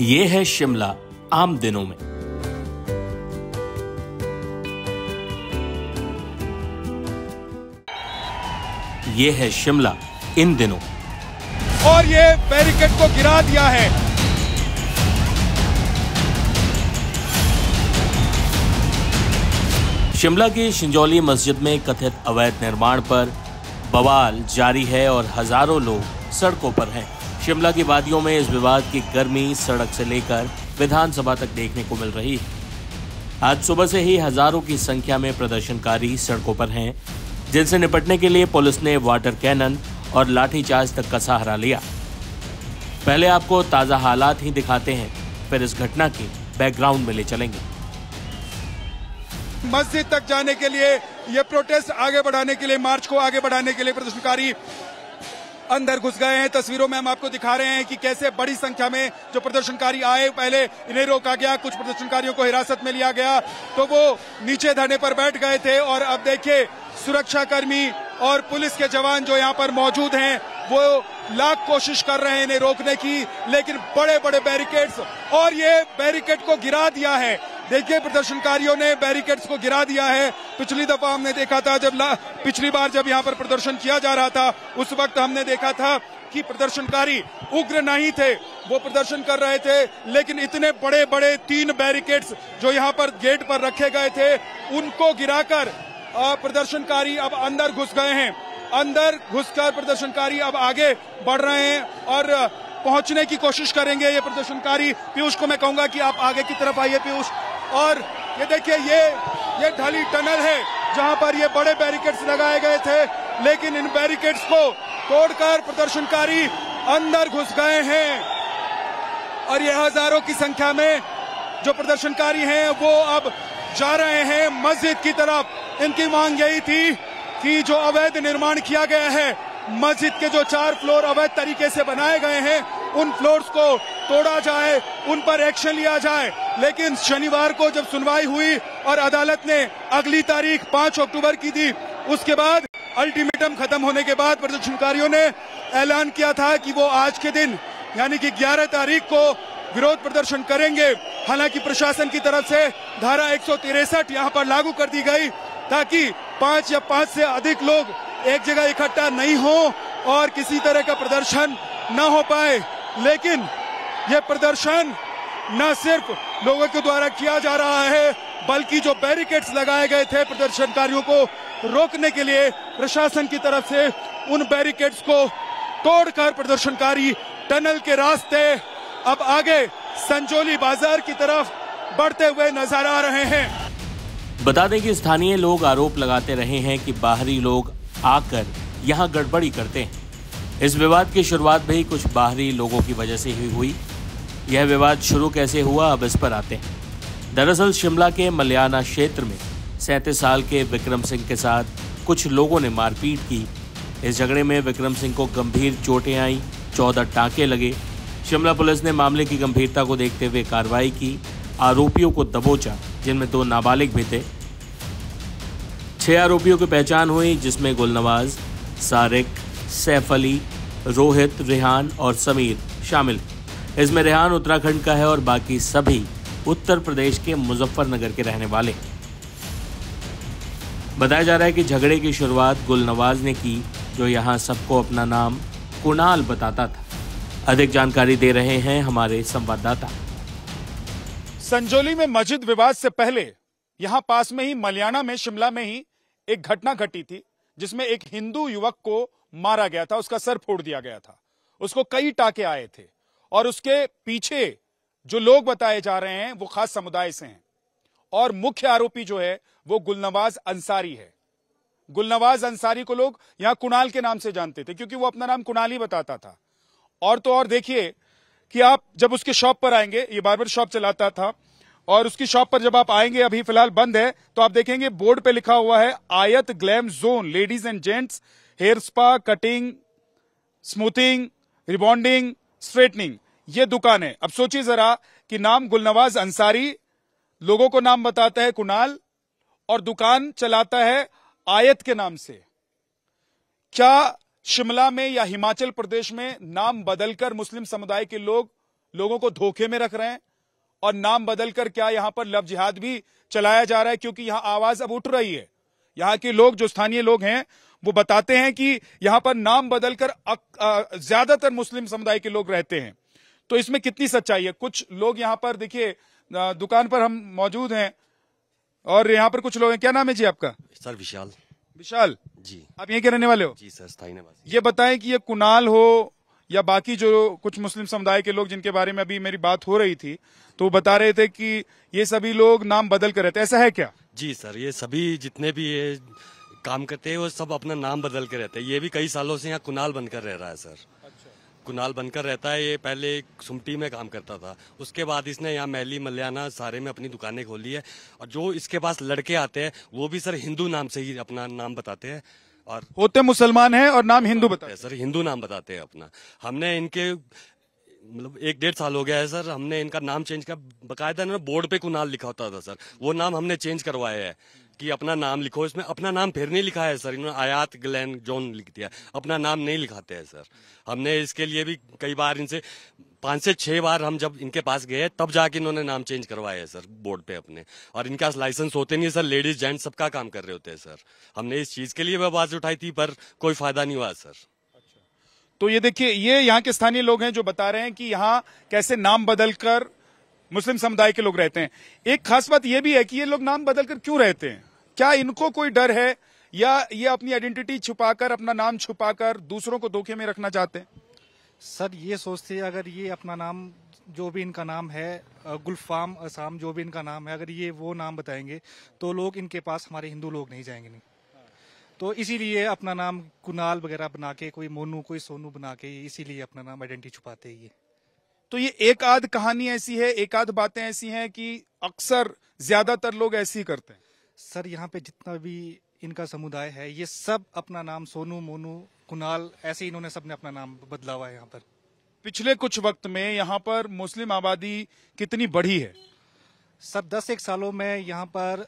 ये है शिमला आम दिनों में। ये है शिमला इन दिनों। और ये बैरिकेड को गिरा दिया है। शिमला की शिंजौली मस्जिद में कथित अवैध निर्माण पर बवाल जारी है और हजारों लोग सड़कों पर हैं। शिमला की वादियों में इस विवाद की गर्मी सड़क से लेकर विधानसभा तक देखने को मिल रही है। आज सुबह से ही हजारों की संख्या में प्रदर्शनकारी सड़कों पर हैं, जिनसे निपटने के लिए पुलिस ने वाटर कैनन और लाठीचार्ज तक का सहारा लिया। पहले आपको ताजा हालात ही दिखाते हैं, फिर इस घटना की बैकग्राउंड में ले चलेंगे। मस्जिद तक जाने के लिए, ये प्रोटेस्ट आगे बढ़ाने के लिए, मार्च को आगे बढ़ाने के लिए प्रदर्शनकारी अंदर घुस गए हैं। तस्वीरों में हम आपको दिखा रहे हैं कि कैसे बड़ी संख्या में जो प्रदर्शनकारी आए, पहले इन्हें रोका गया, कुछ प्रदर्शनकारियों को हिरासत में लिया गया तो वो नीचे धरने पर बैठ गए थे। और अब देखिए सुरक्षाकर्मी और पुलिस के जवान जो यहाँ पर मौजूद हैं वो लाख कोशिश कर रहे हैं इन्हें रोकने की, लेकिन बड़े बड़े बैरिकेड्स, और ये बैरिकेड को गिरा दिया है। देखिए प्रदर्शनकारियों ने बैरिकेड्स को गिरा दिया है। पिछली दफा हमने देखा था, पिछली बार जब यहाँ पर प्रदर्शन किया जा रहा था, उस वक्त हमने देखा था कि प्रदर्शनकारी उग्र नहीं थे, वो प्रदर्शन कर रहे थे, लेकिन इतने बड़े बड़े 3 बैरिकेड्स जो यहाँ पर गेट पर रखे गए थे उनको गिराकर प्रदर्शनकारी अब अंदर घुस गए हैं। अंदर घुसकर प्रदर्शनकारी अब आगे बढ़ रहे हैं और पहुंचने की कोशिश करेंगे ये प्रदर्शनकारी। पीयूष को मैं कहूंगा कि आप आगे की तरफ आइए पीयूष। और ये देखिए ये ढली टनल है जहां पर ये बड़े बैरिकेड्स लगाए गए थे, लेकिन इन बैरिकेड्स को तोड़कर प्रदर्शनकारी अंदर घुस गए हैं। और ये हजारों की संख्या में जो प्रदर्शनकारी हैं वो अब जा रहे हैं मस्जिद की तरफ। इनकी मांग यही थी कि जो अवैध निर्माण किया गया है, मस्जिद के जो 4 फ्लोर अवैध तरीके से बनाए गए हैं, उन फ्लोर्स को तोड़ा जाए, उन पर एक्शन लिया जाए। लेकिन शनिवार को जब सुनवाई हुई और अदालत ने अगली तारीख 5 अक्टूबर की दी, उसके बाद अल्टीमेटम खत्म होने के बाद प्रदर्शनकारियों ने ऐलान किया था कि वो आज के दिन यानी कि 11 तारीख को विरोध प्रदर्शन करेंगे। हालांकि प्रशासन की तरफ से धारा 163 यहाँ पर लागू कर दी गई ताकि 5 या 5 से अधिक लोग एक जगह इकट्ठा नहीं हो और किसी तरह का प्रदर्शन न हो पाए। लेकिन यह प्रदर्शन न सिर्फ लोगों के द्वारा किया जा रहा है, बल्कि जो बैरिकेड्स लगाए गए थे प्रदर्शनकारियों को रोकने के लिए प्रशासन की तरफ से, उन बैरिकेड्स को तोड़कर प्रदर्शनकारी टनल के रास्ते अब आगे संजौली बाजार की तरफ बढ़ते हुए नजर आ रहे हैं। बता दें कि स्थानीय लोग आरोप लगाते रहे हैं कि बाहरी लोग आकर यहां गड़बड़ी करते हैं। इस विवाद की शुरुआत भी कुछ बाहरी लोगों की वजह से ही हुई। यह विवाद शुरू कैसे हुआ, अब इस पर आते हैं। दरअसल शिमला के मलियाना क्षेत्र में 37 साल के विक्रम सिंह के साथ कुछ लोगों ने मारपीट की। इस झगड़े में विक्रम सिंह को गंभीर चोटें आई, 14 टाँके लगे। शिमला पुलिस ने मामले की गंभीरता को देखते हुए कार्रवाई की, आरोपियों को दबोचा, जिनमें 2 नाबालिग भी थे। 6 आरोपियों की पहचान हुई, जिसमें गुलनवाज, सारिक, सैफ अली, रोहित, रेहान और समीर शामिल। इसमें रेहान उत्तराखंड का है और बाकी सभी उत्तर प्रदेश के मुजफ्फरनगर के रहने वाले। बताया जा रहा है कि झगड़े की शुरुआत गुलनवाज ने की, जो यहां सबको अपना नाम कुणाल बताता था। अधिक जानकारी दे रहे हैं हमारे संवाददाता। संजौली में मस्जिद विवाद से पहले यहां पास में ही मलियाना में, शिमला में ही एक घटना घटी थी, जिसमें एक हिंदू युवक को मारा गया था, उसका सर फोड़ दिया गया था, उसको कई टाके आए थे और उसके पीछे जो लोग बताए जा रहे हैं वो खास समुदाय से हैं। और मुख्य आरोपी जो है वो गुलनवाज अंसारी है। गुलनवाज अंसारी को लोग यहां कुणाल के नाम से जानते थे, क्योंकि वो अपना नाम कुणाल ही बताता था। और तो और देखिए कि आप जब उसके शॉप पर आएंगे, ये बार्बर शॉप चलाता था, और उसकी शॉप पर जब आप आएंगे, अभी फिलहाल बंद है, तो आप देखेंगे बोर्ड पे लिखा हुआ है Aayat glam zone, ladies and gents hair spa, cutting, smoothing, rebonding, straightening, ये दुकान है। अब सोचिए जरा कि नाम गुलनवाज अंसारी, लोगों को नाम बताता है कुणाल, और दुकान चलाता है आयत के नाम से। क्या शिमला में या हिमाचल प्रदेश में नाम बदलकर मुस्लिम समुदाय के लोग लोगों को धोखे में रख रहे हैं और नाम बदलकर क्या यहां पर लव जिहाद भी चलाया जा रहा है, क्योंकि यहां आवाज अब उठ रही है। यहां के लोग, जो स्थानीय लोग हैं, वो बताते हैं कि यहां पर नाम बदलकर ज्यादातर मुस्लिम समुदाय के लोग रहते हैं। तो इसमें कितनी सच्चाई है? कुछ लोग यहां पर, देखिए दुकान पर हम मौजूद हैं और यहाँ पर कुछ लोग हैं। क्या नाम है जी आपका? सर विशाल। विशाल जी। आप यहीं के रहने वाले हो? जी सर, स्थायी निवासी। ये बताएं कि ये कुणाल हो या बाकी जो कुछ मुस्लिम समुदाय के लोग जिनके बारे में अभी मेरी बात हो रही थी, तो वो बता रहे थे कि ये सभी लोग नाम बदल कर रहते हैं, ऐसा है क्या? जी सर, ये सभी जितने भी ये काम करते हैं वो सब अपना नाम बदल के रहते हैं। ये भी कई सालों से यहाँ कुणाल बनकर रह रहा है सर। कुणाल बनकर रहता है। ये पहले सुमटी में काम करता था, उसके बाद इसने यहाँ मैली मल्याना सारे में अपनी दुकानें खोली है। और जो इसके पास लड़के आते हैं वो भी सर हिंदू नाम से ही अपना नाम बताते हैं और होते मुसलमान हैं और नाम हिंदू बताते हैं। सर हिंदू नाम बताते हैं अपना। हमने इनके मतलब 1-1.5 साल हो गया है सर, हमने इनका नाम चेंज कर, बकायदा ना बोर्ड पे कुणाल लिखा होता था सर, वो नाम हमने चेंज करवाया है कि अपना नाम लिखो। इसमें अपना नाम फिर नहीं लिखा है सर, इन्होंने आयात ग्लैन जॉन लिख दिया, अपना नाम नहीं लिखाते हैं सर। हमने इसके लिए भी कई बार इनसे 5 से 6 बार हम जब इनके पास गए तब जाके इन्होंने नाम चेंज करवाया है सर बोर्ड पे अपने। और इनके पास लाइसेंस होते नहीं सर, लेडीज जेंट्स सबका काम कर रहे होते हैं सर। हमने इस चीज के लिए आवाज उठाई थी पर कोई फायदा नहीं हुआ सर। तो ये देखिए, ये यहाँ के स्थानीय लोग हैं जो बता रहे हैं कि यहाँ कैसे नाम बदलकर मुस्लिम समुदाय के लोग रहते हैं। एक खास बात यह भी है कि ये लोग नाम बदलकर क्यों रहते हैं? क्या इनको कोई डर है या ये अपनी आइडेंटिटी छुपाकर, अपना नाम छुपाकर दूसरों को धोखे में रखना चाहते हैं? सर ये सोचते हैं अगर ये अपना नाम, जो भी इनका नाम है गुलफाम असाम, जो भी इनका नाम है, अगर ये वो नाम बताएंगे तो लोग इनके पास, हमारे हिंदू लोग नहीं जाएंगे नहीं। तो इसीलिए अपना नाम कुणाल वगैरह बना के, कोई मोनू कोई सोनू बना के, इसीलिए अपना नाम आइडेंटिटी छुपाते हैं ये। तो ये एक आध कहानी ऐसी है, एक आध बातें ऐसी हैं कि अक्सर ज्यादातर लोग ऐसे ही करते हैं? सर यहाँ पे जितना भी इनका समुदाय है ये सब अपना नाम सोनू मोनू कुणाल ऐसे इन्होंने सबने अपना नाम बदला हुआ है यहाँ पर। पिछले कुछ वक्त में यहाँ पर मुस्लिम आबादी कितनी बढ़ी है? सर 10-1 सालों में यहाँ पर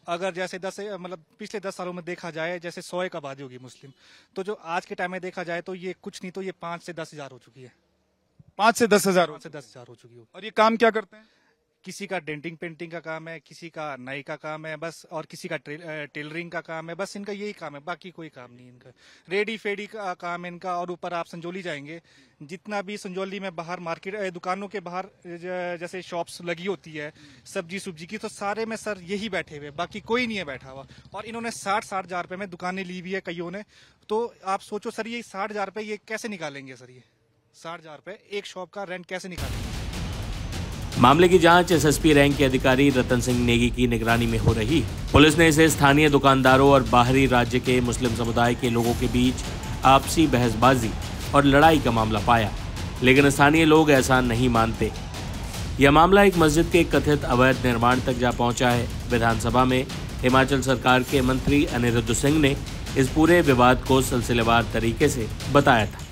अगर जैसे पिछले 10 सालों में देखा जाए, जैसे 100 एक आबादी होगी मुस्लिम, तो जो आज के टाइम में देखा जाए तो ये कुछ नहीं तो ये 5 से 10 हजार हो चुकी है। 5 से 10 हजार? 5 से 10 हजार हो चुकी है। और ये काम क्या करते हैं? किसी का डेंटिंग पेंटिंग का काम है, किसी का नाई का काम है बस, और किसी का टेलरिंग का काम है बस। इनका यही काम है, बाकी कोई काम नहीं इनका। रेडी फेडी का काम है इनका। और ऊपर आप संजौली जाएंगे, जितना भी संजौली में बाहर मार्केट, दुकानों के बाहर जैसे शॉप्स लगी होती है सब्जी सुब्जी की, तो सारे में सर यही बैठे हुए, बाकी कोई नहीं है बैठा हुआ। और इन्होंने 60-60 हजार रुपए में दुकानें ली हुई है कईयों ने। तो आप सोचो सर, ये 60 हजार रुपए ये कैसे निकालेंगे सर? ये 60 हजार रुपए एक शॉप का रेंट कैसे निकालेंगे? मामले की जांच एसएसपी रैंक के अधिकारी रतन सिंह नेगी की निगरानी में हो रही। पुलिस ने इसे स्थानीय दुकानदारों और बाहरी राज्य के मुस्लिम समुदाय के लोगों के बीच आपसी बहसबाजी और लड़ाई का मामला पाया, लेकिन स्थानीय लोग ऐसा नहीं मानते। यह मामला एक मस्जिद के कथित अवैध निर्माण तक जा पहुंचा है। विधानसभा में हिमाचल सरकार के मंत्री अनिरुद्ध सिंह ने इस पूरे विवाद को सिलसिलेवार तरीके से बताया था।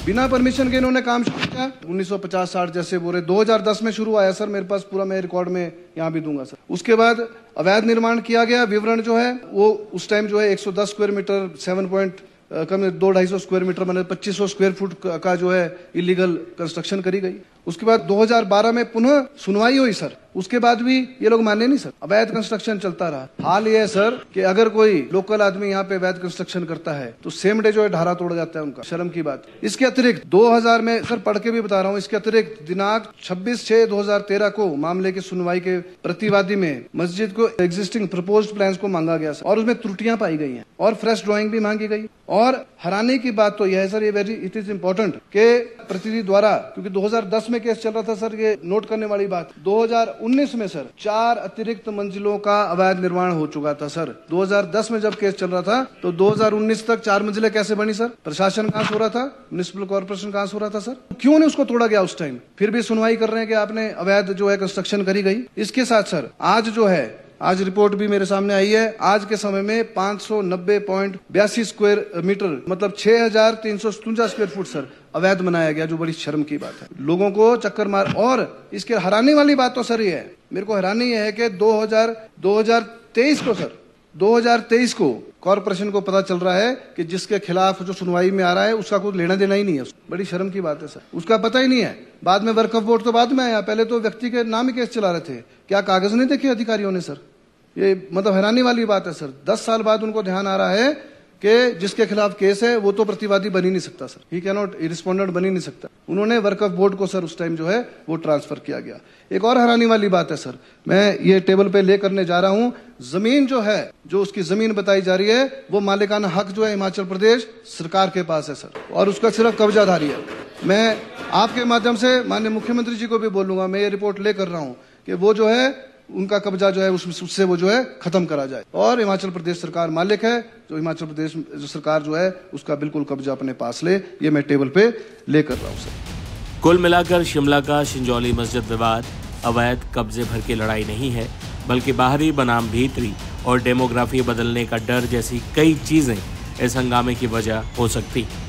बिना परमिशन के इन्होंने काम शुरू किया। 1950-60 जैसे बोले 2010 में शुरू आया सर, मेरे पास पूरा मैं रिकॉर्ड में यहाँ भी दूंगा सर। उसके बाद अवैध निर्माण किया गया। विवरण जो है वो उस टाइम जो है 110 स्क्वायर मीटर 250 स्क्वायर मीटर मैंने 2500 स्क्वायर फुट का जो है इलीगल कंस्ट्रक्शन करी गई। उसके बाद 2012 में पुनः सुनवाई हुई सर, उसके बाद भी ये लोग माने नहीं सर, अवैध कंस्ट्रक्शन चलता रहा। हाल ये है सर कि अगर कोई लोकल आदमी यहाँ पे अवैध कंस्ट्रक्शन करता है तो सेम डे जो है ढारा तोड़ जाता है उनका। शर्म की बात। इसके अतिरिक्त 2000 में सर पढ़ के भी बता रहा हूँ, इसके अतिरिक्त दिनांक 26/6/2013 को मामले की सुनवाई के प्रतिवादी में मस्जिद को एग्जिस्टिंग प्रपोज्ड प्लान्स को मांगा गया सर, और उसमें त्रुटियां पाई गई हैं और फ्रेश ड्राइंग भी मांगी गई। और हैरानी की बात तो यह है सर, ये इट इज इम्पोर्टेंट के प्रतिनिधि द्वारा, क्योंकि 2010 में केस चल रहा था सर, ये नोट करने वाली बात, 2019 में सर 4 अतिरिक्त मंजिलों का अवैध निर्माण हो चुका था सर। 2010 में जब केस चल रहा था तो 2019 तक 4 मंजिलें कैसे बनी सर? प्रशासन कहां सो रहा था? म्युनिसिपल कॉर्पोरेशन कहां सो रहा था सर? क्यों नहीं उसको तोड़ा गया उस टाइम? फिर भी सुनवाई कर रहे हैं कि आपने अवैध जो है कंस्ट्रक्शन करी गई। इसके साथ सर आज जो है, आज रिपोर्ट भी मेरे सामने आई है, आज के समय में 590.82 स्क्वायर मीटर मतलब 6357 स्क्वायर फुट सर अवैध बनाया गया, जो बड़ी शर्म की बात है। लोगों को चक्कर मार। और इसके हैरानी वाली बात तो सर ये है, मेरे को हैरानी है कि 2023 को सर 2023 को कॉर्पोरेशन को पता चल रहा है कि जिसके खिलाफ जो सुनवाई में आ रहा है उसका कोई लेना देना ही नहीं है। बड़ी शर्म की बात है सर, उसका पता ही नहीं है। बाद में वर्क ऑफ बोर्ड तो बाद में आया, पहले तो व्यक्ति के नाम ही केस चला रहे थे। क्या कागज नहीं देखे अधिकारियों ने सर? ये मतलब हैरानी वाली बात है सर। 10 साल बाद उनको ध्यान आ रहा है कि जिसके खिलाफ केस है वो तो प्रतिवादी बन ही नहीं सकता sir, he can not respondent बन ही नहीं सकता। उन्होंने वर्क ऑफ बोर्ड को सर उस टाइम जो है वो ट्रांसफर किया गया। एक और हैरानी वाली बात है सर, मैं ये टेबल पे ले करने जा रहा हूं, जमीन जो है, जो उसकी जमीन बताई जा रही है वो मालिकाना हक जो है हिमाचल प्रदेश सरकार के पास है सर, और उसका सिर्फ कब्जाधारी है। मैं आपके माध्यम से माननीय मुख्यमंत्री जी को भी बोलूंगा, मैं ये रिपोर्ट ले कर रहा हूं कि वो जो है उनका कब्जा जो है उससे वो जो है खत्म करा जाए, और हिमाचल प्रदेश सरकार मालिक है, जो हिमाचल प्रदेश जो सरकार जो है उसका बिल्कुल कब्जा अपने पास ले। ये मैं टेबल पे ले कर रहा हूं सर। कुल मिलाकर शिमला का शिंजौली मस्जिद विवाद अवैध कब्जे भर की लड़ाई नहीं है, बल्कि बाहरी बनाम भीतरी और डेमोग्राफी बदलने का डर जैसी कई चीजें इस हंगामे की वजह हो सकती हैं।